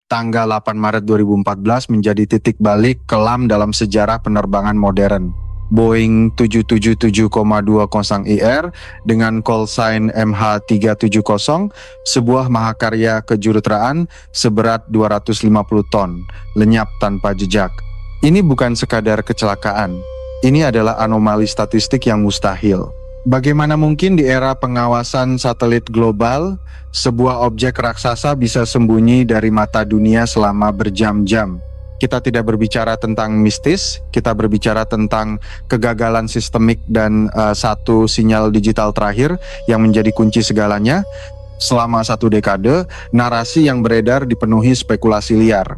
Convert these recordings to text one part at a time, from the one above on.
tanggal 8 Maret 2014 menjadi titik balik kelam dalam sejarah penerbangan modern. Boeing 777,20IR dengan call sign MH370, sebuah mahakarya kejuruteraan seberat 250 ton, lenyap tanpa jejak. Ini bukan sekadar kecelakaan, ini adalah anomali statistik yang mustahil. Bagaimana mungkin di era pengawasan satelit global, sebuah objek raksasa bisa sembunyi dari mata dunia selama berjam-jam? Kita tidak berbicara tentang mistis, kita berbicara tentang kegagalan sistemik dan satu sinyal digital terakhir yang menjadi kunci segalanya. Selama 1 dekade, narasi yang beredar dipenuhi spekulasi liar.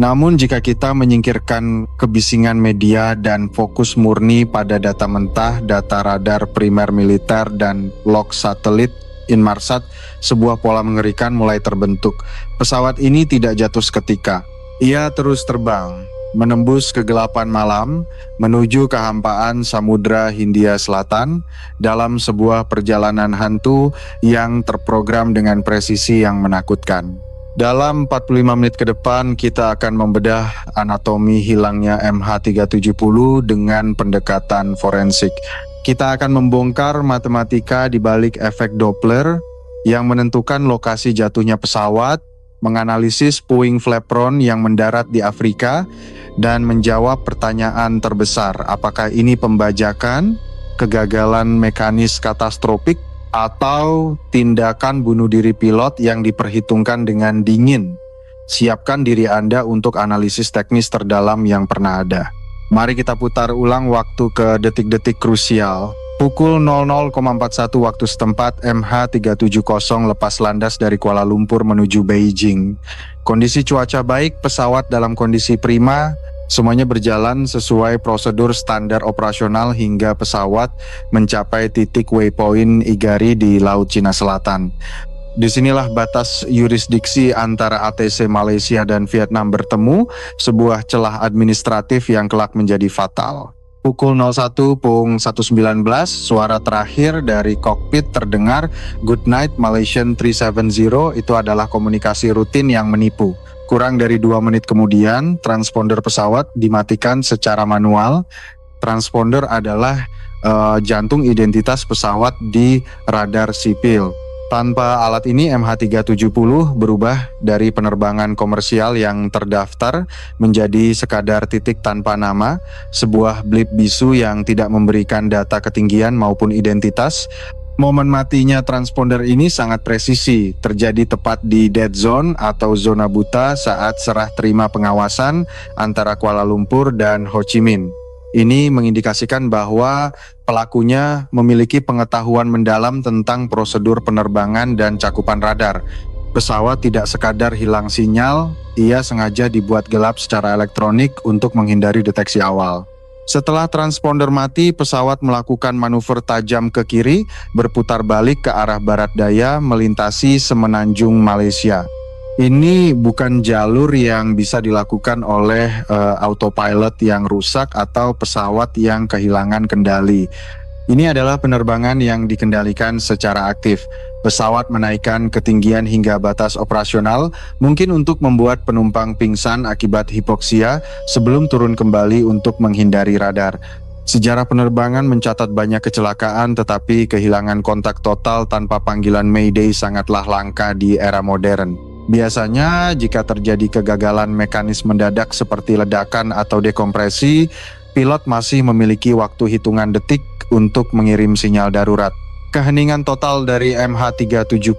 Namun jika kita menyingkirkan kebisingan media dan fokus murni pada data mentah, data radar primer militer dan log satelit Inmarsat, sebuah pola mengerikan mulai terbentuk. Pesawat ini tidak jatuh seketika. Ia terus terbang, menembus kegelapan malam, menuju kehampaan Samudra Hindia Selatan dalam sebuah perjalanan hantu yang terprogram dengan presisi yang menakutkan. Dalam 45 menit ke depan, kita akan membedah anatomi hilangnya MH370 dengan pendekatan forensik. Kita akan membongkar matematika di balik efek Doppler yang menentukan lokasi jatuhnya pesawat, menganalisis puing flapron yang mendarat di Afrika, dan menjawab pertanyaan terbesar, apakah ini pembajakan, kegagalan mekanis katastrofik, atau tindakan bunuh diri pilot yang diperhitungkan dengan dingin. Siapkan diri Anda untuk analisis teknis terdalam yang pernah ada. Mari kita putar ulang waktu ke detik-detik krusial. Pukul 00,41 waktu setempat, MH370 lepas landas dari Kuala Lumpur menuju Beijing. Kondisi cuaca baik, pesawat dalam kondisi prima, semuanya berjalan sesuai prosedur standar operasional hingga pesawat mencapai titik waypoint Igari di Laut Cina Selatan. Disinilah batas yurisdiksi antara ATC Malaysia dan Vietnam bertemu, sebuah celah administratif yang kelak menjadi fatal. Pukul 01.119, suara terakhir dari kokpit terdengar, "Good night Malaysian 370", itu adalah komunikasi rutin yang menipu. Kurang dari 2 menit kemudian, transponder pesawat dimatikan secara manual. Transponder adalah jantung identitas pesawat di radar sipil. Tanpa alat ini, MH370 berubah dari penerbangan komersial yang terdaftar menjadi sekadar titik tanpa nama, sebuah blip bisu yang tidak memberikan data ketinggian maupun identitas. Momen matinya transponder ini sangat presisi, terjadi tepat di dead zone atau zona buta saat serah terima pengawasan antara Kuala Lumpur dan Ho Chi Minh. Ini mengindikasikan bahwa pelakunya memiliki pengetahuan mendalam tentang prosedur penerbangan dan cakupan radar. Pesawat tidak sekadar hilang sinyal, ia sengaja dibuat gelap secara elektronik untuk menghindari deteksi awal. Setelah transponder mati, pesawat melakukan manuver tajam ke kiri, berputar balik ke arah barat daya, melintasi semenanjung Malaysia. Ini bukan jalur yang bisa dilakukan oleh autopilot yang rusak atau pesawat yang kehilangan kendali. Ini adalah penerbangan yang dikendalikan secara aktif. Pesawat menaikkan ketinggian hingga batas operasional, mungkin untuk membuat penumpang pingsan akibat hipoksia sebelum turun kembali untuk menghindari radar. Sejarah penerbangan mencatat banyak kecelakaan, tetapi kehilangan kontak total tanpa panggilan Mayday sangatlah langka di era modern. Biasanya jika terjadi kegagalan mekanis mendadak seperti ledakan atau dekompresi, pilot masih memiliki waktu hitungan detik untuk mengirim sinyal darurat. Keheningan total dari MH370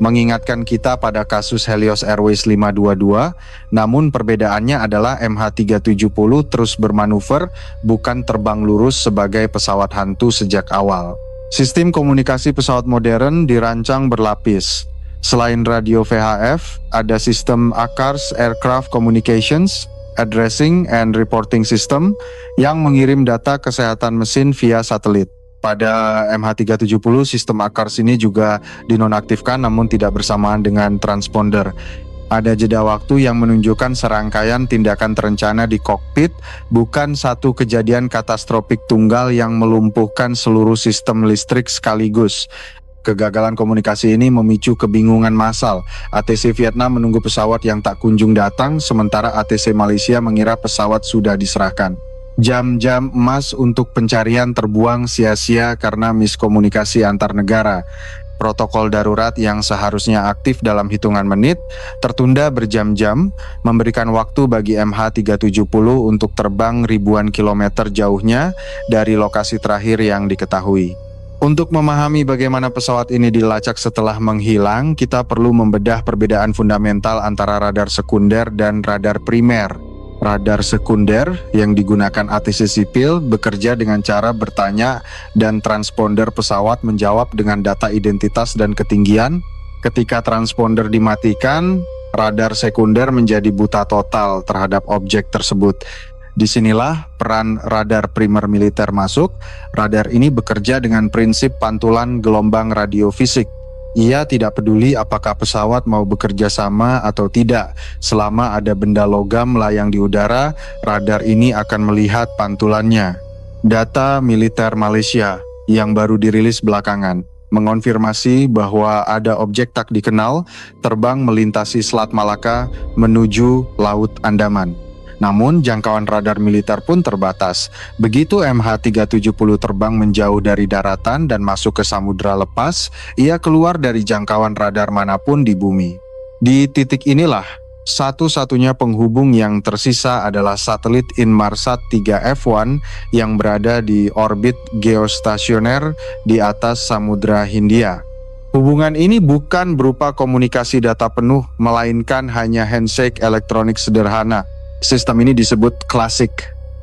mengingatkan kita pada kasus Helios Airways 522, namun perbedaannya adalah MH370 terus bermanuver, bukan terbang lurus sebagai pesawat hantu sejak awal. Sistem komunikasi pesawat modern dirancang berlapis. Selain radio VHF, ada sistem ACARS Aircraft Communications, Addressing and Reporting System yang mengirim data kesehatan mesin via satelit. Pada MH370, sistem ACARS ini juga dinonaktifkan namun tidak bersamaan dengan transponder. Ada jeda waktu yang menunjukkan serangkaian tindakan terencana di kokpit, bukan satu kejadian katastrofik tunggal yang melumpuhkan seluruh sistem listrik sekaligus. Kegagalan komunikasi ini memicu kebingungan massal. ATC Vietnam menunggu pesawat yang tak kunjung datang, sementara ATC Malaysia mengira pesawat sudah diserahkan. Jam-jam emas untuk pencarian terbuang sia-sia karena miskomunikasi antar negara. Protokol darurat yang seharusnya aktif dalam hitungan menit tertunda berjam-jam, memberikan waktu bagi MH370 untuk terbang ribuan kilometer jauhnya dari lokasi terakhir yang diketahui. Untuk memahami bagaimana pesawat ini dilacak setelah menghilang, kita perlu membedah perbedaan fundamental antara radar sekunder dan radar primer. Radar sekunder yang digunakan ATC sipil bekerja dengan cara bertanya dan transponder pesawat menjawab dengan data identitas dan ketinggian. Ketika transponder dimatikan, radar sekunder menjadi buta total terhadap objek tersebut. Disinilah peran radar primer militer masuk. Radar ini bekerja dengan prinsip pantulan gelombang radiofisik. Ia tidak peduli apakah pesawat mau bekerja sama atau tidak. Selama ada benda logam melayang di udara, radar ini akan melihat pantulannya. Data militer Malaysia yang baru dirilis belakangan mengonfirmasi bahwa ada objek tak dikenal terbang melintasi Selat Malaka menuju Laut Andaman. Namun jangkauan radar militer pun terbatas. Begitu MH370 terbang menjauh dari daratan dan masuk ke samudra lepas, ia keluar dari jangkauan radar manapun di bumi. Di titik inilah, satu-satunya penghubung yang tersisa adalah satelit Inmarsat 3F1 yang berada di orbit geostasioner di atas Samudra Hindia. Hubungan ini bukan berupa komunikasi data penuh, melainkan hanya handshake elektronik sederhana. Sistem ini disebut Classic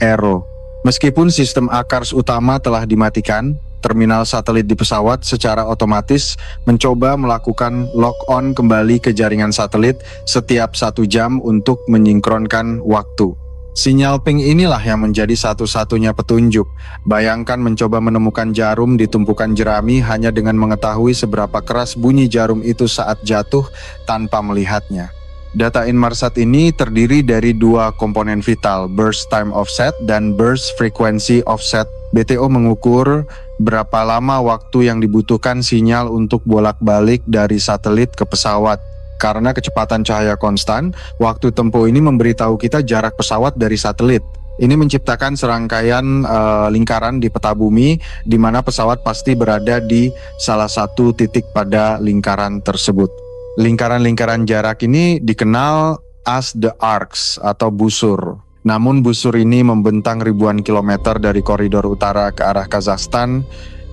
Aero. Meskipun sistem ACARS utama telah dimatikan, terminal satelit di pesawat secara otomatis mencoba melakukan lock-on kembali ke jaringan satelit setiap 1 jam untuk menyinkronkan waktu. Sinyal ping inilah yang menjadi satu-satunya petunjuk. Bayangkan mencoba menemukan jarum di tumpukan jerami hanya dengan mengetahui seberapa keras bunyi jarum itu saat jatuh tanpa melihatnya. Data Inmarsat ini terdiri dari 2 komponen vital, burst time offset dan burst frequency offset. BTO mengukur berapa lama waktu yang dibutuhkan sinyal untuk bolak-balik dari satelit ke pesawat. Karena kecepatan cahaya konstan, waktu tempuh ini memberitahu kita jarak pesawat dari satelit. Ini menciptakan serangkaian lingkaran di peta bumi, di mana pesawat pasti berada di salah satu titik pada lingkaran tersebut. Lingkaran-lingkaran jarak ini dikenal as the arcs atau busur. Namun busur ini membentang ribuan kilometer dari koridor utara ke arah Kazakhstan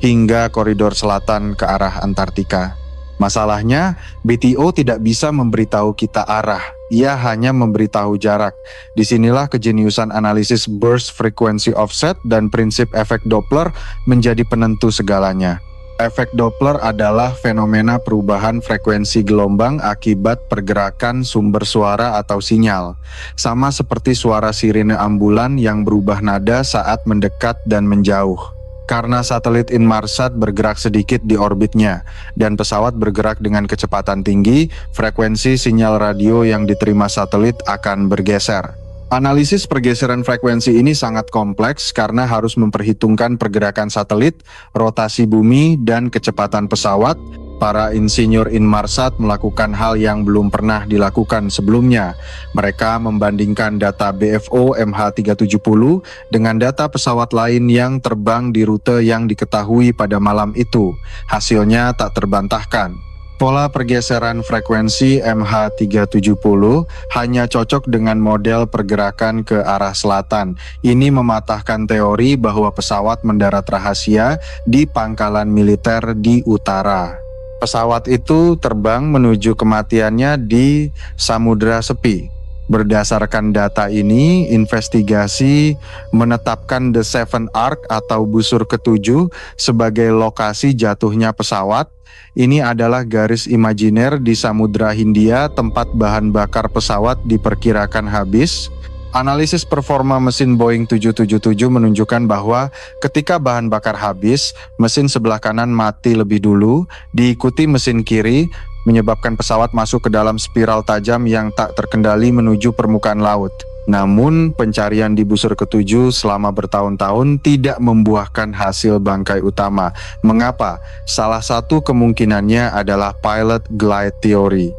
hingga koridor selatan ke arah Antartika. Masalahnya, BTO tidak bisa memberitahu kita arah, ia hanya memberitahu jarak. Disinilah kejeniusan analisis burst frequency offset dan prinsip efek Doppler menjadi penentu segalanya. Efek Doppler adalah fenomena perubahan frekuensi gelombang akibat pergerakan sumber suara atau sinyal. Sama seperti suara sirine ambulan yang berubah nada saat mendekat dan menjauh. Karena satelit Inmarsat bergerak sedikit di orbitnya dan pesawat bergerak dengan kecepatan tinggi, frekuensi sinyal radio yang diterima satelit akan bergeser. Analisis pergeseran frekuensi ini sangat kompleks karena harus memperhitungkan pergerakan satelit, rotasi bumi, dan kecepatan pesawat. Para insinyur Inmarsat melakukan hal yang belum pernah dilakukan sebelumnya. Mereka membandingkan data BFO MH370 dengan data pesawat lain yang terbang di rute yang diketahui pada malam itu. Hasilnya tak terbantahkan. Pola pergeseran frekuensi MH370 hanya cocok dengan model pergerakan ke arah selatan. Ini mematahkan teori bahwa pesawat mendarat rahasia di pangkalan militer di utara. Pesawat itu terbang menuju kematiannya di Samudra Sepi. Berdasarkan data ini, investigasi menetapkan The Seven Arc atau busur ketujuh sebagai lokasi jatuhnya pesawat. Ini adalah garis imajiner di Samudra Hindia tempat bahan bakar pesawat diperkirakan habis. Analisis performa mesin Boeing 777 menunjukkan bahwa ketika bahan bakar habis, mesin sebelah kanan mati lebih dulu, diikuti mesin kiri, menyebabkan pesawat masuk ke dalam spiral tajam yang tak terkendali menuju permukaan laut. Namun, pencarian di busur ketujuh selama bertahun-tahun tidak membuahkan hasil bangkai utama. Mengapa? Salah satu kemungkinannya adalah pilot glide theory.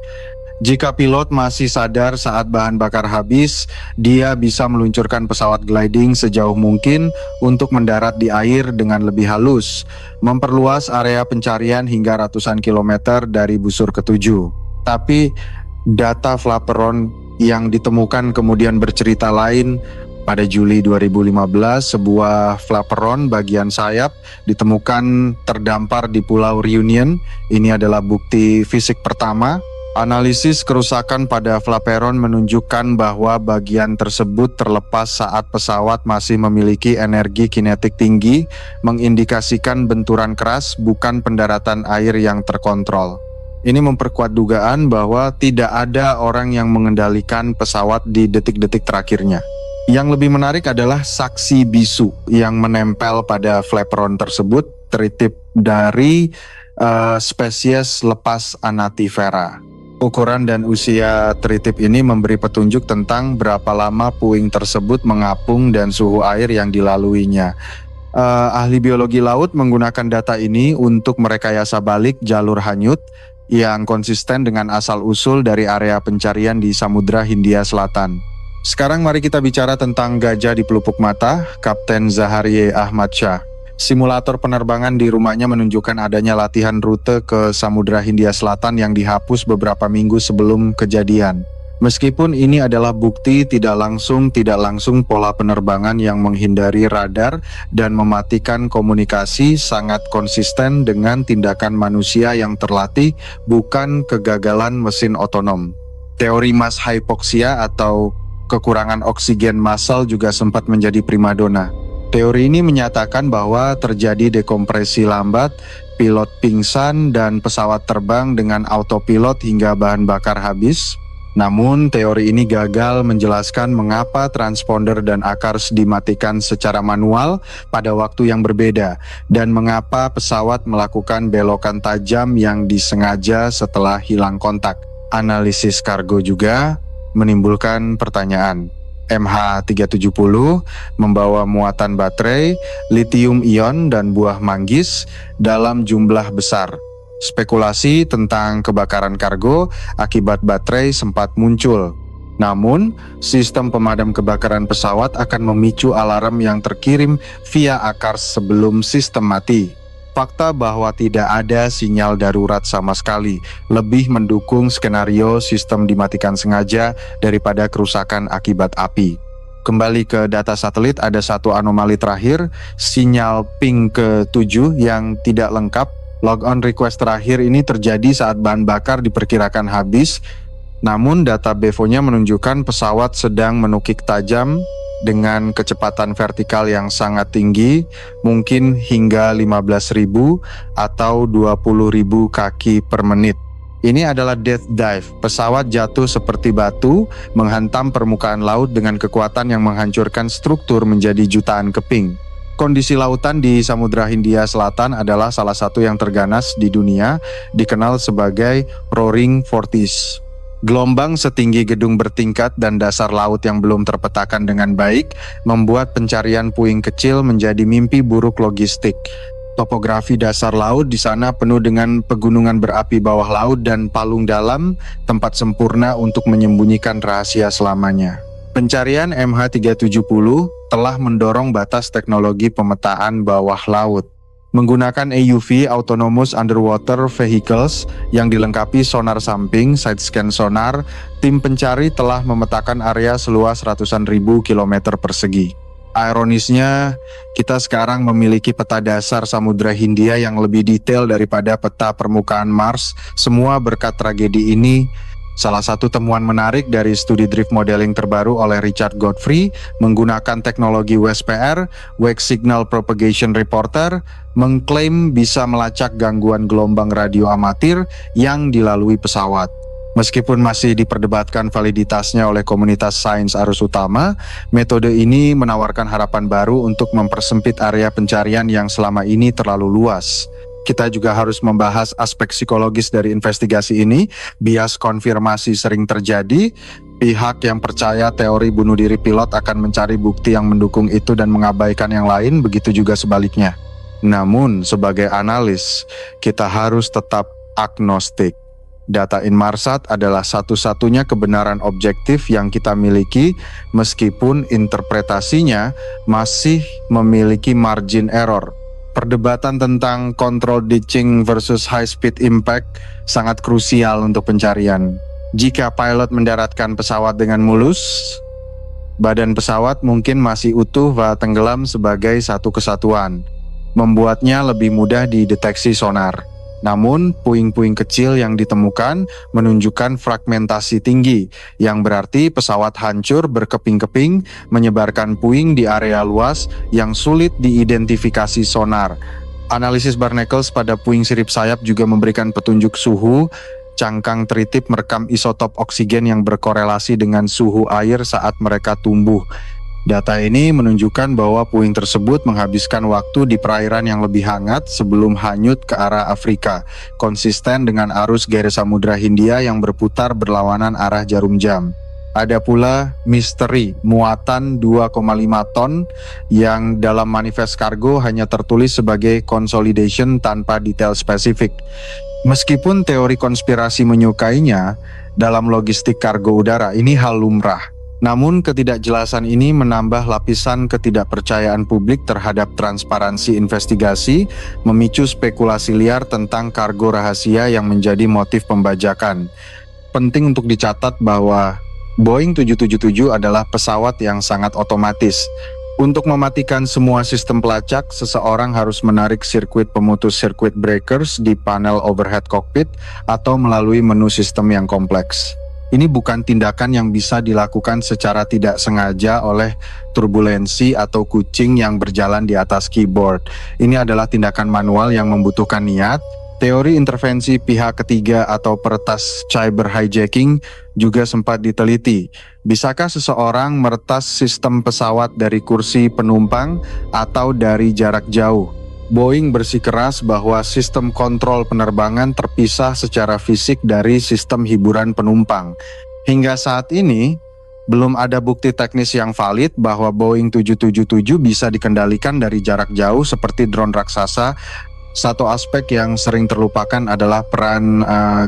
Jika pilot masih sadar saat bahan bakar habis, dia bisa meluncurkan pesawat gliding sejauh mungkin untuk mendarat di air dengan lebih halus, memperluas area pencarian hingga ratusan kilometer dari busur ketujuh. Tapi, data flaperon yang ditemukan kemudian bercerita lain. Pada Juli 2015, sebuah flaperon bagian sayap ditemukan terdampar di Pulau Reunion. Ini adalah bukti fisik pertama. Analisis kerusakan pada flaperon menunjukkan bahwa bagian tersebut terlepas saat pesawat masih memiliki energi kinetik tinggi, mengindikasikan benturan keras, bukan pendaratan air yang terkontrol. Ini memperkuat dugaan bahwa tidak ada orang yang mengendalikan pesawat di detik-detik terakhirnya. Yang lebih menarik adalah saksi bisu yang menempel pada flaperon tersebut tertib dari spesies lepas Anativera. Ukuran dan usia tritip ini memberi petunjuk tentang berapa lama puing tersebut mengapung dan suhu air yang dilaluinya. Ahli biologi laut menggunakan data ini untuk merekayasa balik jalur hanyut yang konsisten dengan asal-usul dari area pencarian di Samudra Hindia Selatan. Sekarang mari kita bicara tentang gajah di pelupuk mata, Kapten Zaharie Ahmad Shah. Simulator penerbangan di rumahnya menunjukkan adanya latihan rute ke Samudra Hindia Selatan yang dihapus beberapa minggu sebelum kejadian. Meskipun ini adalah bukti tidak langsung pola penerbangan yang menghindari radar dan mematikan komunikasi sangat konsisten dengan tindakan manusia yang terlatih, bukan kegagalan mesin otonom. Teori mass hypoxia atau kekurangan oksigen massal juga sempat menjadi primadona. Teori ini menyatakan bahwa terjadi dekompresi lambat, pilot pingsan, dan pesawat terbang dengan autopilot hingga bahan bakar habis. Namun, teori ini gagal menjelaskan mengapa transponder dan akars dimatikan secara manual pada waktu yang berbeda, dan mengapa pesawat melakukan belokan tajam yang disengaja setelah hilang kontak. Analisis kargo juga menimbulkan pertanyaan. MH370 membawa muatan baterai, litium ion, dan buah manggis dalam jumlah besar. Spekulasi tentang kebakaran kargo akibat baterai sempat muncul. Namun, sistem pemadam kebakaran pesawat akan memicu alarm yang terkirim via akars sebelum sistem mati. Fakta bahwa tidak ada sinyal darurat sama sekali lebih mendukung skenario sistem dimatikan sengaja daripada kerusakan akibat api. Kembali ke data satelit, ada satu anomali terakhir, sinyal ping ke-7 yang tidak lengkap. Log-on request terakhir ini terjadi saat bahan bakar diperkirakan habis, namun data BEVO-nya menunjukkan pesawat sedang menukik tajam dengan kecepatan vertikal yang sangat tinggi, mungkin hingga 15.000 atau 20.000 kaki per menit. Ini adalah death dive, pesawat jatuh seperti batu, menghantam permukaan laut dengan kekuatan yang menghancurkan struktur menjadi jutaan keping. Kondisi lautan di Samudra Hindia Selatan adalah salah satu yang terganas di dunia, dikenal sebagai Roaring Forties. Gelombang setinggi gedung bertingkat dan dasar laut yang belum terpetakan dengan baik membuat pencarian puing kecil menjadi mimpi buruk logistik. Topografi dasar laut di sana penuh dengan pegunungan berapi bawah laut dan palung dalam, tempat sempurna untuk menyembunyikan rahasia selamanya. Pencarian MH370 telah mendorong batas teknologi pemetaan bawah laut. Menggunakan AUV Autonomous Underwater Vehicles yang dilengkapi sonar samping, side scan sonar, tim pencari telah memetakan area seluas ratusan ribu kilometer persegi. Ironisnya, kita sekarang memiliki peta dasar Samudra Hindia yang lebih detail daripada peta permukaan Mars, semua berkat tragedi ini. Salah satu temuan menarik dari studi drift modeling terbaru oleh Richard Godfrey menggunakan teknologi WSPR, Wake Signal Propagation Reporter, mengklaim bisa melacak gangguan gelombang radio amatir yang dilalui pesawat. Meskipun masih diperdebatkan validitasnya oleh komunitas sains arus utama, metode ini menawarkan harapan baru untuk mempersempit area pencarian yang selama ini terlalu luas. Kita juga harus membahas aspek psikologis dari investigasi ini. Bias konfirmasi sering terjadi. Pihak yang percaya teori bunuh diri pilot akan mencari bukti yang mendukung itu dan mengabaikan yang lain, begitu juga sebaliknya. Namun, sebagai analis, kita harus tetap agnostik. Data Inmarsat adalah satu-satunya kebenaran objektif yang kita miliki, meskipun interpretasinya masih memiliki margin error. Perdebatan tentang control ditching versus high speed impact sangat krusial untuk pencarian. Jika pilot mendaratkan pesawat dengan mulus, badan pesawat mungkin masih utuh dan tenggelam sebagai satu kesatuan, membuatnya lebih mudah dideteksi sonar. Namun, puing-puing kecil yang ditemukan menunjukkan fragmentasi tinggi, yang berarti pesawat hancur berkeping-keping, menyebarkan puing di area luas yang sulit diidentifikasi sonar. Analisis Barnacles pada puing sirip sayap juga memberikan petunjuk suhu. Cangkang teritip merekam isotop oksigen yang berkorelasi dengan suhu air saat mereka tumbuh. Data ini menunjukkan bahwa puing tersebut menghabiskan waktu di perairan yang lebih hangat sebelum hanyut ke arah Afrika, konsisten dengan arus garis Samudra Hindia yang berputar berlawanan arah jarum jam. Ada pula misteri muatan 2,5 ton yang dalam manifest kargo hanya tertulis sebagai consolidation tanpa detail spesifik. Meskipun teori konspirasi menyukainya, dalam logistik kargo udara ini hal lumrah. Namun ketidakjelasan ini menambah lapisan ketidakpercayaan publik terhadap transparansi investigasi, memicu spekulasi liar tentang kargo rahasia yang menjadi motif pembajakan. Penting untuk dicatat bahwa Boeing 777 adalah pesawat yang sangat otomatis. Untuk mematikan semua sistem pelacak, seseorang harus menarik sirkuit pemutus circuit breakers di panel overhead cockpit atau melalui menu sistem yang kompleks. Ini bukan tindakan yang bisa dilakukan secara tidak sengaja oleh turbulensi atau kucing yang berjalan di atas keyboard. Ini adalah tindakan manual yang membutuhkan niat. Teori intervensi pihak ketiga atau peretas cyber hijacking juga sempat diteliti. Bisakah seseorang meretas sistem pesawat dari kursi penumpang atau dari jarak jauh? Boeing bersikeras bahwa sistem kontrol penerbangan terpisah secara fisik dari sistem hiburan penumpang. Hingga saat ini, belum ada bukti teknis yang valid bahwa Boeing 777 bisa dikendalikan dari jarak jauh seperti drone raksasa. Satu aspek yang sering terlupakan adalah peran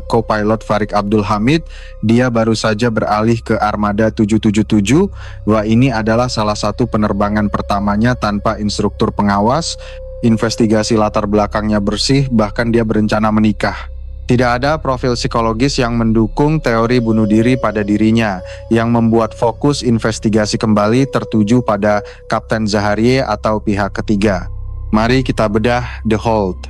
co-pilot Farik Abdul Hamid. Dia baru saja beralih ke Armada 777. Bahwa ini adalah salah satu penerbangan pertamanya tanpa instruktur pengawas. Investigasi latar belakangnya bersih, bahkan dia berencana menikah. Tidak ada profil psikologis yang mendukung teori bunuh diri pada dirinya, yang membuat fokus investigasi kembali tertuju pada Kapten Zaharie atau pihak ketiga. Mari kita bedah The Hold.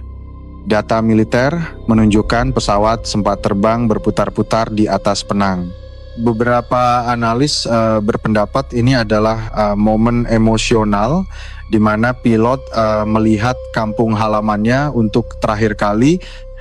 Data militer menunjukkan pesawat sempat terbang berputar-putar di atas Penang. Beberapa analis berpendapat ini adalah momen emosional di mana pilot melihat kampung halamannya untuk terakhir kali.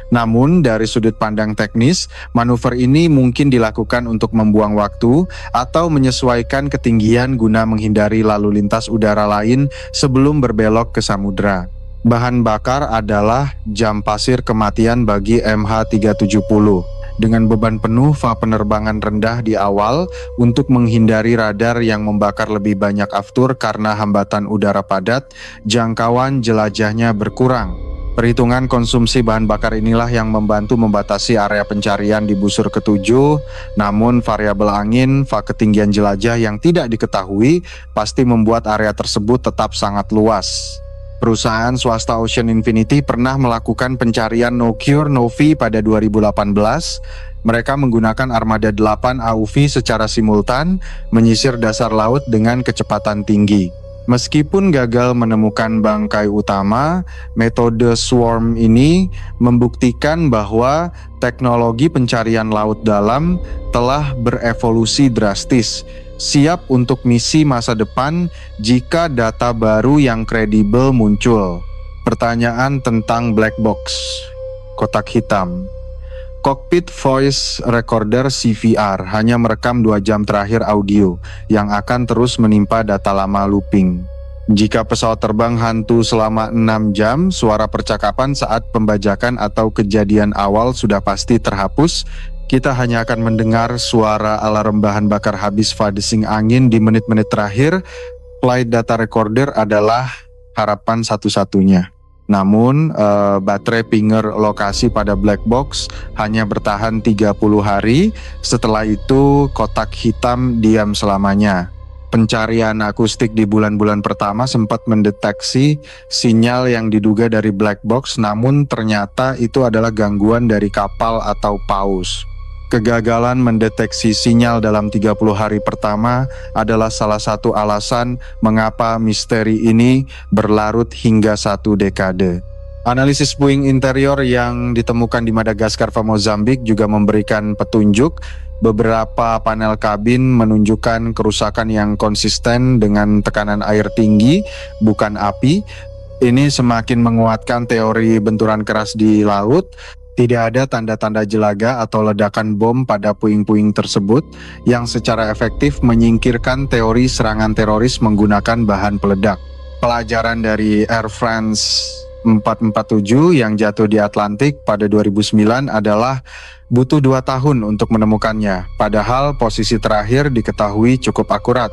Namun dari sudut pandang teknis, manuver ini mungkin dilakukan untuk membuang waktu atau menyesuaikan ketinggian guna menghindari lalu lintas udara lain sebelum berbelok ke samudra. Bahan bakar adalah jam pasir kematian bagi MH370. Dengan beban penuh penerbangan rendah di awal untuk menghindari radar yang membakar lebih banyak aftur karena hambatan udara padat, jangkauan jelajahnya berkurang. Perhitungan konsumsi bahan bakar inilah yang membantu membatasi area pencarian di busur ketujuh, namun variabel angin, ketinggian jelajah yang tidak diketahui pasti membuat area tersebut tetap sangat luas. Perusahaan swasta Ocean Infinity pernah melakukan pencarian no cure no fee pada 2018. Mereka menggunakan armada 8 AUV secara simultan, menyisir dasar laut dengan kecepatan tinggi. Meskipun gagal menemukan bangkai utama, metode swarm ini membuktikan bahwa teknologi pencarian laut dalam telah berevolusi drastis, siap untuk misi masa depan jika data baru yang kredibel muncul. Pertanyaan tentang black box, kotak hitam. Cockpit Voice Recorder CVR hanya merekam 2 jam terakhir audio yang akan terus menimpa data lama looping. Jika pesawat terbang hantu selama 6 jam, suara percakapan saat pembajakan atau kejadian awal sudah pasti terhapus. Kita hanya akan mendengar suara alarm bahan bakar habis vadesing angin di menit-menit terakhir. Flight data recorder adalah harapan satu-satunya. Namun, baterai pinger lokasi pada black box hanya bertahan 30 hari. Setelah itu, kotak hitam diam selamanya. Pencarian akustik di bulan-bulan pertama sempat mendeteksi sinyal yang diduga dari black box, namun ternyata itu adalah gangguan dari kapal atau paus. Kegagalan mendeteksi sinyal dalam 30 hari pertama adalah salah satu alasan mengapa misteri ini berlarut hingga 1 dekade. Analisis puing interior yang ditemukan di Madagaskar dan Mozambik juga memberikan petunjuk. Beberapa panel kabin menunjukkan kerusakan yang konsisten dengan tekanan air tinggi, bukan api. Ini semakin menguatkan teori benturan keras di laut. Tidak ada tanda-tanda jelaga atau ledakan bom pada puing-puing tersebut yang secara efektif menyingkirkan teori serangan teroris menggunakan bahan peledak. Pelajaran dari Air France 447 yang jatuh di Atlantik pada 2009 adalah butuh 2 tahun untuk menemukannya, padahal posisi terakhir diketahui cukup akurat.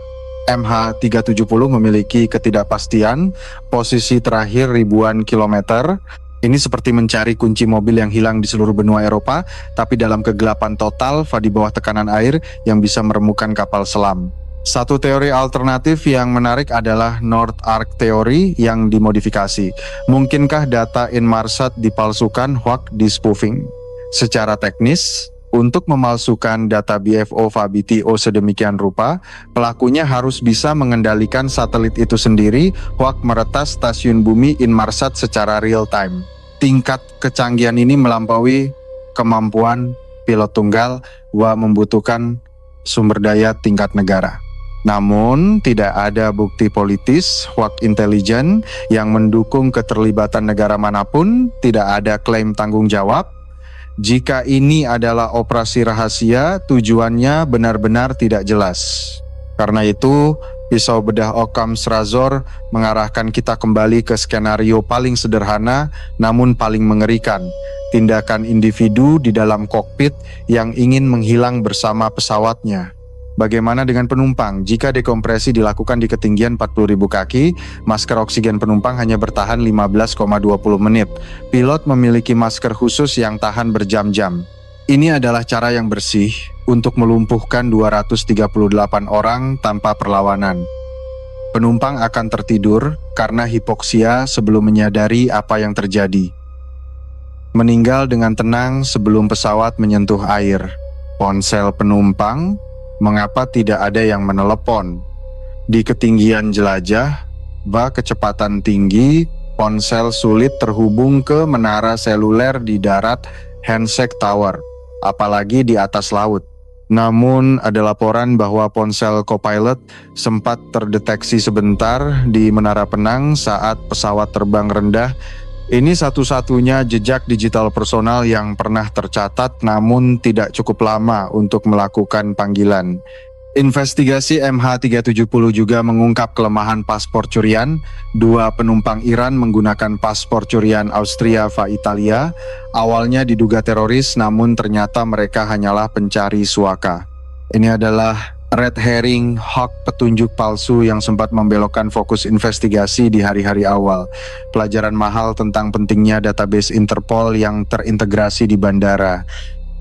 MH370 memiliki ketidakpastian, posisi terakhir ribuan kilometer. Ini seperti mencari kunci mobil yang hilang di seluruh benua Eropa, tapi dalam kegelapan total, di bawah tekanan air yang bisa meremukkan kapal selam. Satu teori alternatif yang menarik adalah North Ark Theory yang dimodifikasi. Mungkinkah data Inmarsat dipalsukan hoặc di-spoofing? Secara teknis, untuk memalsukan data BFO VaBTO sedemikian rupa, pelakunya harus bisa mengendalikan satelit itu sendiri hoặc meretas stasiun bumi Inmarsat secara real time. Tingkat kecanggihan ini melampaui kemampuan pilot tunggal wa membutuhkan sumber daya tingkat negara. Namun, tidak ada bukti politis hoặc intelijen yang mendukung keterlibatan negara manapun, tidak ada klaim tanggung jawab. Jika ini adalah operasi rahasia, tujuannya benar-benar tidak jelas. Karena itu, pisau bedah Occam's Razor mengarahkan kita kembali ke skenario paling sederhana namun paling mengerikan. Tindakan individu di dalam kokpit yang ingin menghilang bersama pesawatnya. Bagaimana dengan penumpang? Jika dekompresi dilakukan di ketinggian 40.000 kaki, masker oksigen penumpang hanya bertahan 15,20 menit. Pilot memiliki masker khusus yang tahan berjam-jam. Ini adalah cara yang bersih untuk melumpuhkan 238 orang tanpa perlawanan. Penumpang akan tertidur karena hipoksia sebelum menyadari apa yang terjadi. Meninggal dengan tenang sebelum pesawat menyentuh air. Ponsel penumpang, mengapa tidak ada yang menelepon? Di ketinggian jelajah, kecepatan tinggi, ponsel sulit terhubung ke menara seluler di darat Handshake Tower, apalagi di atas laut. Namun ada laporan bahwa ponsel co-pilot sempat terdeteksi sebentar di menara penang saat pesawat terbang rendah. Ini satu-satunya jejak digital personal yang pernah tercatat namun tidak cukup lama untuk melakukan panggilan. Investigasi MH370 juga mengungkap kelemahan paspor curian. 2 penumpang Iran menggunakan paspor curian Austria va Italia. Awalnya diduga teroris namun ternyata mereka hanyalah pencari suaka. Ini adalah red herring hoax petunjuk palsu yang sempat membelokkan fokus investigasi di hari-hari awal. Pelajaran mahal tentang pentingnya database Interpol yang terintegrasi di bandara.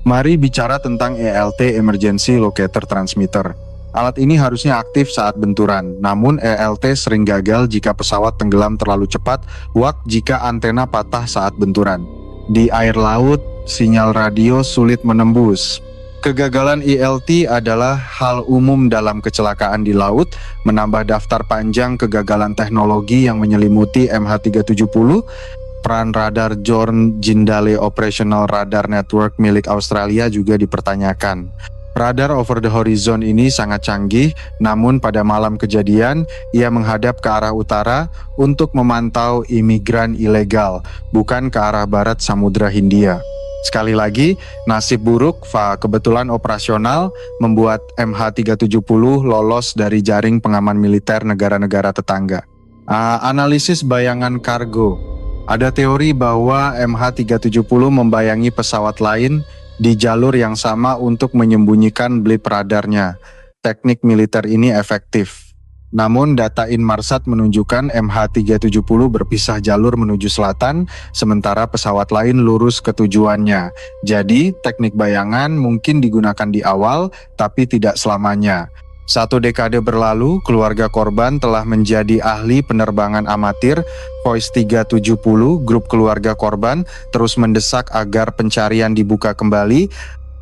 Mari bicara tentang ELT Emergency Locator Transmitter. Alat ini harusnya aktif saat benturan, namun ELT sering gagal jika pesawat tenggelam terlalu cepat, hoặc jika antena patah saat benturan. Di air laut, sinyal radio sulit menembus. Kegagalan ELT adalah hal umum dalam kecelakaan di laut, menambah daftar panjang kegagalan teknologi yang menyelimuti MH370. Peran radar John Jindal Operational Radar Network milik Australia juga dipertanyakan. Radar over the horizon ini sangat canggih, namun pada malam kejadian, ia menghadap ke arah utara untuk memantau imigran ilegal, bukan ke arah barat Samudra Hindia. Sekali lagi, nasib buruk kebetulan operasional membuat MH370 lolos dari jaring pengaman militer negara-negara tetangga. Analisis bayangan kargo. Ada teori bahwa MH370 membayangi pesawat lain di jalur yang sama untuk menyembunyikan blip radarnya. Teknik militer ini efektif. Namun data Inmarsat menunjukkan MH370 berpisah jalur menuju selatan, sementara pesawat lain lurus ke tujuannya. Jadi, teknik bayangan mungkin digunakan di awal, tapi tidak selamanya. 1 dekade berlalu, keluarga korban telah menjadi ahli penerbangan amatir. Voice 370, grup keluarga korban, terus mendesak agar pencarian dibuka kembali.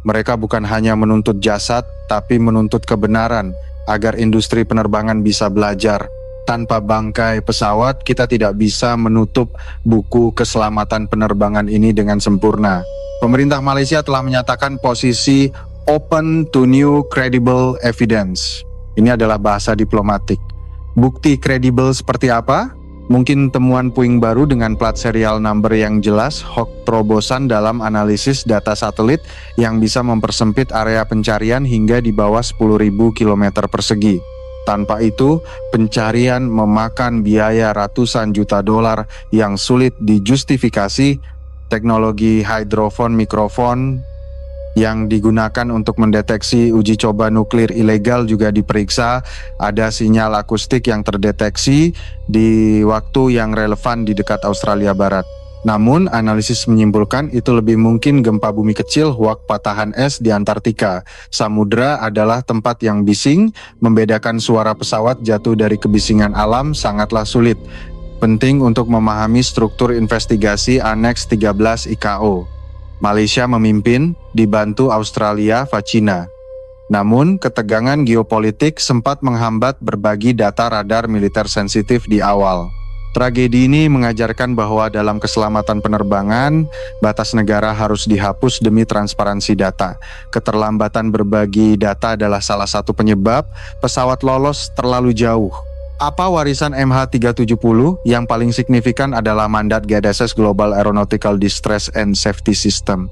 Mereka bukan hanya menuntut jasad, tapi menuntut kebenaran, agar industri penerbangan bisa belajar. Tanpa bangkai pesawat, kita tidak bisa menutup buku keselamatan penerbangan ini dengan sempurna. Pemerintah Malaysia telah menyatakan posisi open to new credible evidence. Ini adalah bahasa diplomatik. Bukti kredibel seperti apa? Mungkin temuan puing baru dengan plat serial number yang jelas, hoax terobosan dalam analisis data satelit yang bisa mempersempit area pencarian hingga di bawah 10.000 km persegi. Tanpa itu, pencarian memakan biaya ratusan juta dolar yang sulit dijustifikasi. Teknologi hydrophone mikrofon yang digunakan untuk mendeteksi uji coba nuklir ilegal juga diperiksa. Ada sinyal akustik yang terdeteksi di waktu yang relevan di dekat Australia Barat. Namun, analisis menyimpulkan itu lebih mungkin gempa bumi kecil wak patahan es di Antartika. Samudra adalah tempat yang bising, membedakan suara pesawat jatuh dari kebisingan alam sangatlah sulit. Penting untuk memahami struktur investigasi Aneks 13 IKO. Malaysia memimpin, dibantu Australia, China. Namun, ketegangan geopolitik sempat menghambat berbagi data radar militer sensitif di awal. Tragedi ini mengajarkan bahwa dalam keselamatan penerbangan, batas negara harus dihapus demi transparansi data. Keterlambatan berbagi data adalah salah satu penyebab pesawat lolos terlalu jauh. Apa warisan MH370? Yang paling signifikan adalah mandat GDSS Global Aeronautical Distress and Safety System.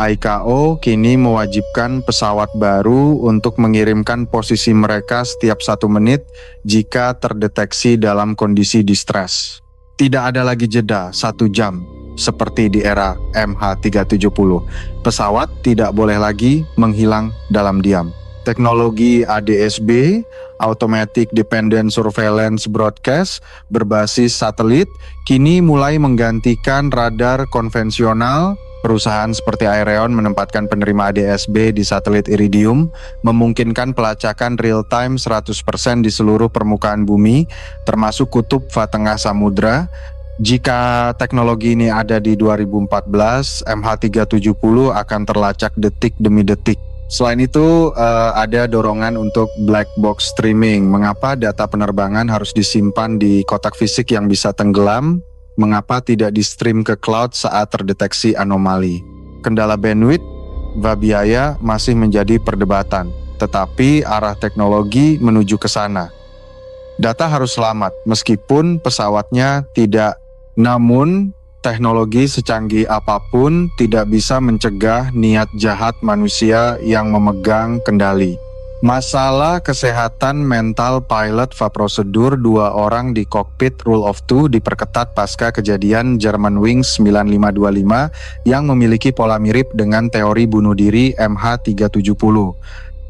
ICAO kini mewajibkan pesawat baru untuk mengirimkan posisi mereka setiap 1 menit jika terdeteksi dalam kondisi distress. Tidak ada lagi jeda 1 jam seperti di era MH370. Pesawat tidak boleh lagi menghilang dalam diam. Teknologi ADS-B, Automatic Dependent Surveillance Broadcast, berbasis satelit, kini mulai menggantikan radar konvensional. Perusahaan seperti Aireon menempatkan penerima ADS-B di satelit Iridium, memungkinkan pelacakan real-time 100% di seluruh permukaan bumi, termasuk kutub Tengah Samudra. Jika teknologi ini ada di 2014, MH370 akan terlacak detik demi detik. Selain itu, ada dorongan untuk black box streaming. Mengapa data penerbangan harus disimpan di kotak fisik yang bisa tenggelam? Mengapa tidak di-stream ke cloud saat terdeteksi anomali? Kendala bandwidth, biaya masih menjadi perdebatan, tetapi arah teknologi menuju ke sana. Data harus selamat, meskipun pesawatnya tidak. Namun, teknologi secanggih apapun tidak bisa mencegah niat jahat manusia yang memegang kendali. Masalah kesehatan mental pilot prosedur 2 orang di kokpit Rule of Two diperketat pasca kejadian Germanwings 9525 yang memiliki pola mirip dengan teori bunuh diri MH370.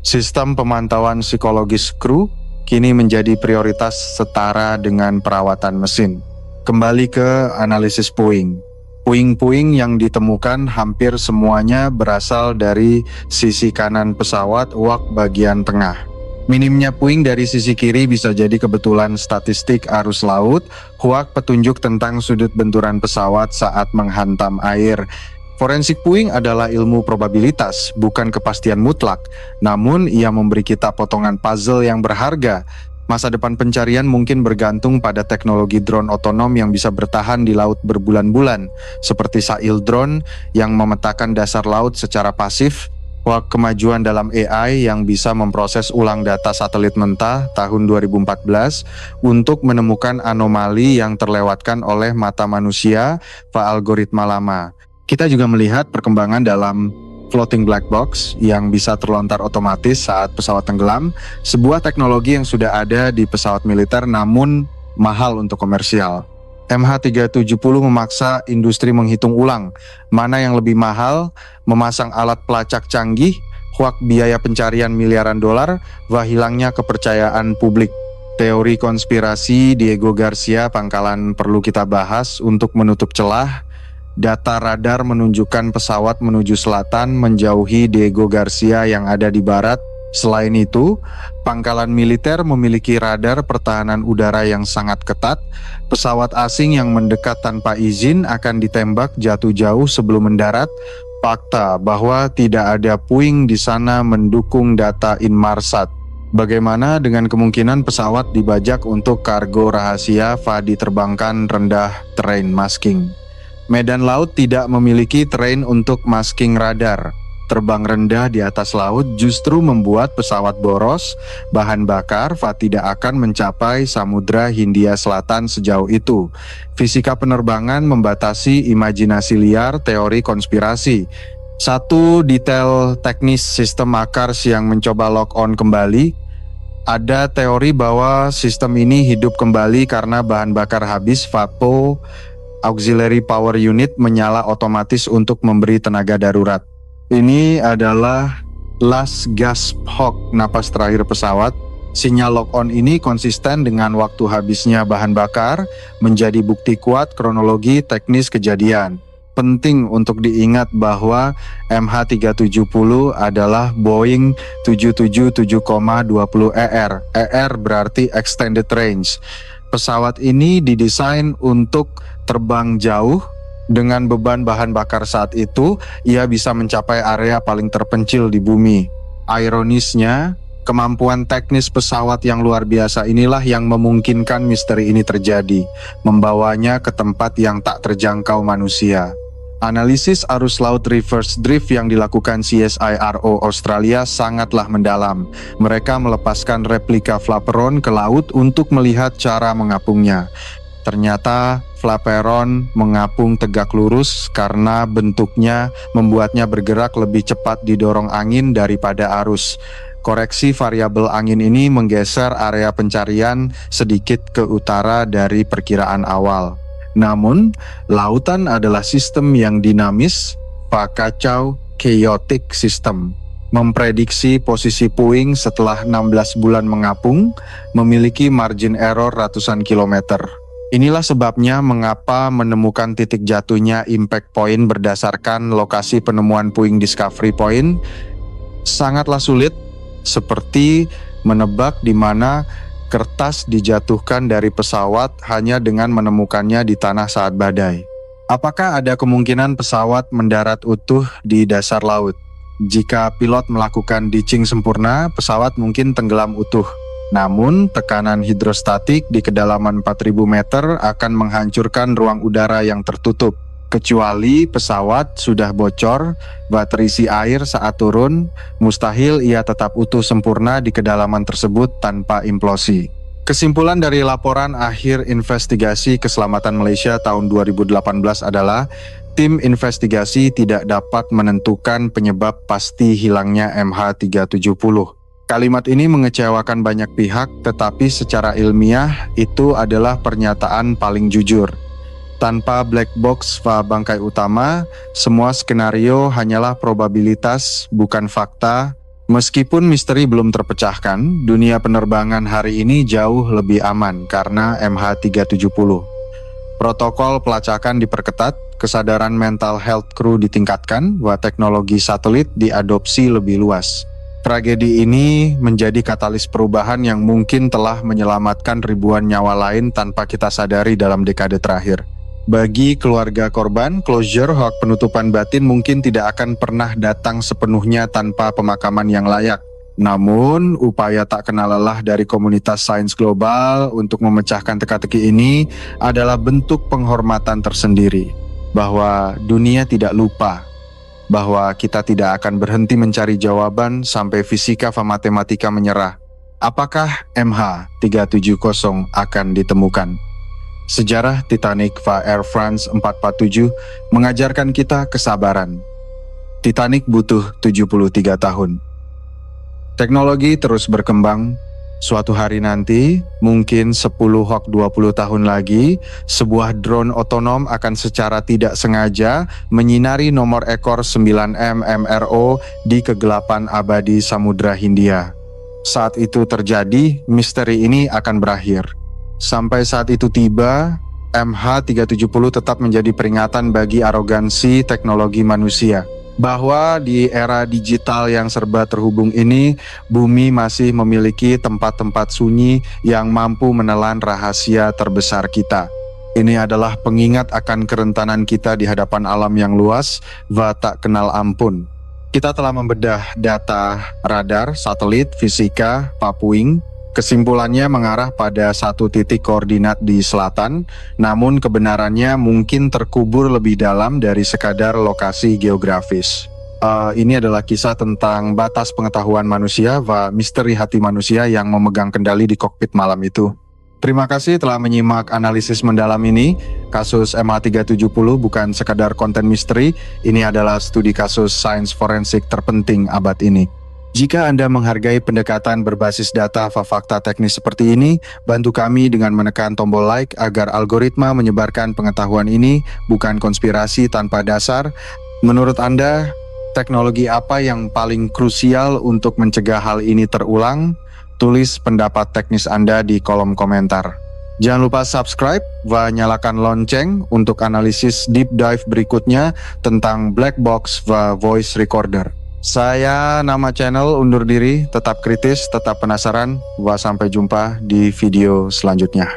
Sistem pemantauan psikologis kru kini menjadi prioritas setara dengan perawatan mesin. Kembali ke analisis puing. Puing-puing yang ditemukan hampir semuanya berasal dari sisi kanan pesawat wak bagian tengah. Minimnya puing dari sisi kiri bisa jadi kebetulan statistik arus laut, wak petunjuk tentang sudut benturan pesawat saat menghantam air. Forensik puing adalah ilmu probabilitas, bukan kepastian mutlak. Namun ia memberi kita potongan puzzle yang berharga. Masa depan pencarian mungkin bergantung pada teknologi drone otonom yang bisa bertahan di laut berbulan-bulan, seperti Sail drone yang memetakan dasar laut secara pasif, atau kemajuan dalam AI yang bisa memproses ulang data satelit mentah tahun 2014 untuk menemukan anomali yang terlewatkan oleh mata manusia pada algoritma lama. Kita juga melihat perkembangan dalam floating black box yang bisa terlontar otomatis saat pesawat tenggelam, sebuah teknologi yang sudah ada di pesawat militer namun mahal untuk komersial. MH370 memaksa industri menghitung ulang mana yang lebih mahal, memasang alat pelacak canggih, hoak biaya pencarian miliaran dolar, wah hilangnya kepercayaan publik. Teori konspirasi Diego Garcia Pangkalan perlu kita bahas untuk menutup celah. Data radar menunjukkan pesawat menuju selatan menjauhi Diego Garcia yang ada di barat. Selain itu, pangkalan militer memiliki radar pertahanan udara yang sangat ketat. Pesawat asing yang mendekat tanpa izin akan ditembak jatuh jauh sebelum mendarat. Fakta bahwa tidak ada puing di sana mendukung data Inmarsat. Bagaimana dengan kemungkinan pesawat dibajak untuk kargo rahasia diterbangkan rendah terrain masking? Medan laut tidak memiliki terrain untuk masking radar. Terbang rendah di atas laut justru membuat pesawat boros, bahan bakar tidak akan mencapai Samudra Hindia Selatan sejauh itu. Fisika penerbangan membatasi imajinasi liar teori konspirasi. Satu detail teknis sistem Makars yang mencoba lock on kembali. Ada teori bahwa sistem ini hidup kembali karena bahan bakar habis. VAPO Auxiliary Power Unit menyala otomatis untuk memberi tenaga darurat. Ini adalah last gasp hawk, napas terakhir pesawat. Sinyal lock on ini konsisten dengan waktu habisnya bahan bakar, menjadi bukti kuat kronologi teknis kejadian. Penting untuk diingat bahwa MH370 adalah Boeing 777,20ER. ER berarti Extended Range. Pesawat ini didesain untuk terbang jauh. Dengan beban bahan bakar saat itu, ia bisa mencapai area paling terpencil di bumi. Ironisnya, kemampuan teknis pesawat yang luar biasa inilah yang memungkinkan misteri ini terjadi, membawanya ke tempat yang tak terjangkau manusia. Analisis arus laut reverse drift yang dilakukan CSIRO Australia sangatlah mendalam. Mereka melepaskan replika flaperon ke laut untuk melihat cara mengapungnya. Ternyata flaperon mengapung tegak lurus karena bentuknya membuatnya bergerak lebih cepat didorong angin daripada arus. Koreksi variabel angin ini menggeser area pencarian sedikit ke utara dari perkiraan awal. Namun, lautan adalah sistem yang dinamis, kacau, chaotic system. Memprediksi posisi puing setelah 16 bulan mengapung, memiliki margin error ratusan kilometer. Inilah sebabnya mengapa menemukan titik jatuhnya impact point berdasarkan lokasi penemuan puing Discovery Point sangatlah sulit, seperti menebak di mana kertas dijatuhkan dari pesawat hanya dengan menemukannya di tanah saat badai. Apakah ada kemungkinan pesawat mendarat utuh di dasar laut? Jika pilot melakukan ditching sempurna, pesawat mungkin tenggelam utuh. Namun, tekanan hidrostatik di kedalaman 4.000 meter akan menghancurkan ruang udara yang tertutup. Kecuali pesawat sudah bocor, terisi air saat turun, mustahil ia tetap utuh sempurna di kedalaman tersebut tanpa implosi. Kesimpulan dari laporan akhir investigasi keselamatan Malaysia tahun 2018 adalah tim investigasi tidak dapat menentukan penyebab pasti hilangnya MH370. Kalimat ini mengecewakan banyak pihak, tetapi secara ilmiah itu adalah pernyataan paling jujur. Tanpa black box bangkai utama, semua skenario hanyalah probabilitas, bukan fakta. Meskipun misteri belum terpecahkan, dunia penerbangan hari ini jauh lebih aman karena MH370. Protokol pelacakan diperketat, kesadaran mental health crew ditingkatkan, teknologi satelit diadopsi lebih luas. Tragedi ini menjadi katalis perubahan yang mungkin telah menyelamatkan ribuan nyawa lain tanpa kita sadari dalam dekade terakhir. Bagi keluarga korban, closure hak penutupan batin mungkin tidak akan pernah datang sepenuhnya tanpa pemakaman yang layak. Namun, upaya tak kenal lelah dari komunitas sains global untuk memecahkan teka-teki ini adalah bentuk penghormatan tersendiri. Bahwa dunia tidak lupa, bahwa kita tidak akan berhenti mencari jawaban sampai fisika dan matematika menyerah. Apakah MH370 akan ditemukan? Sejarah Titanic Air France 447 mengajarkan kita kesabaran. Titanic butuh 73 tahun. Teknologi terus berkembang, Suatu hari nanti, mungkin 10 hok 20 tahun lagi, sebuah drone otonom akan secara tidak sengaja menyinari nomor ekor 9M MRO di kegelapan abadi Samudra Hindia. Saat itu terjadi, misteri ini akan berakhir. Sampai saat itu tiba, MH370 tetap menjadi peringatan bagi arogansi teknologi manusia. Bahwa di era digital yang serba terhubung ini, bumi masih memiliki tempat-tempat sunyi yang mampu menelan rahasia terbesar kita. Ini adalah pengingat akan kerentanan kita di hadapan alam yang luas, wa tak kenal ampun. Kita telah membedah data radar, satelit, fisika, papuing. Kesimpulannya mengarah pada satu titik koordinat di selatan, namun kebenarannya mungkin terkubur lebih dalam dari sekadar lokasi geografis. Ini adalah kisah tentang batas pengetahuan manusia, misteri hati manusia yang memegang kendali di kokpit malam itu. Terima kasih telah menyimak analisis mendalam ini. Kasus MH370 bukan sekadar konten misteri, ini adalah studi kasus sains forensik terpenting abad ini. Jika Anda menghargai pendekatan berbasis data fakta teknis seperti ini, bantu kami dengan menekan tombol like agar algoritma menyebarkan pengetahuan ini bukan konspirasi tanpa dasar. Menurut Anda, teknologi apa yang paling krusial untuk mencegah hal ini terulang? Tulis pendapat teknis Anda di kolom komentar. Jangan lupa subscribe dan nyalakan lonceng untuk analisis deep dive berikutnya tentang black box dan voice recorder. Saya nama channel undur diri, tetap kritis, tetap penasaran. Sampai jumpa di video selanjutnya.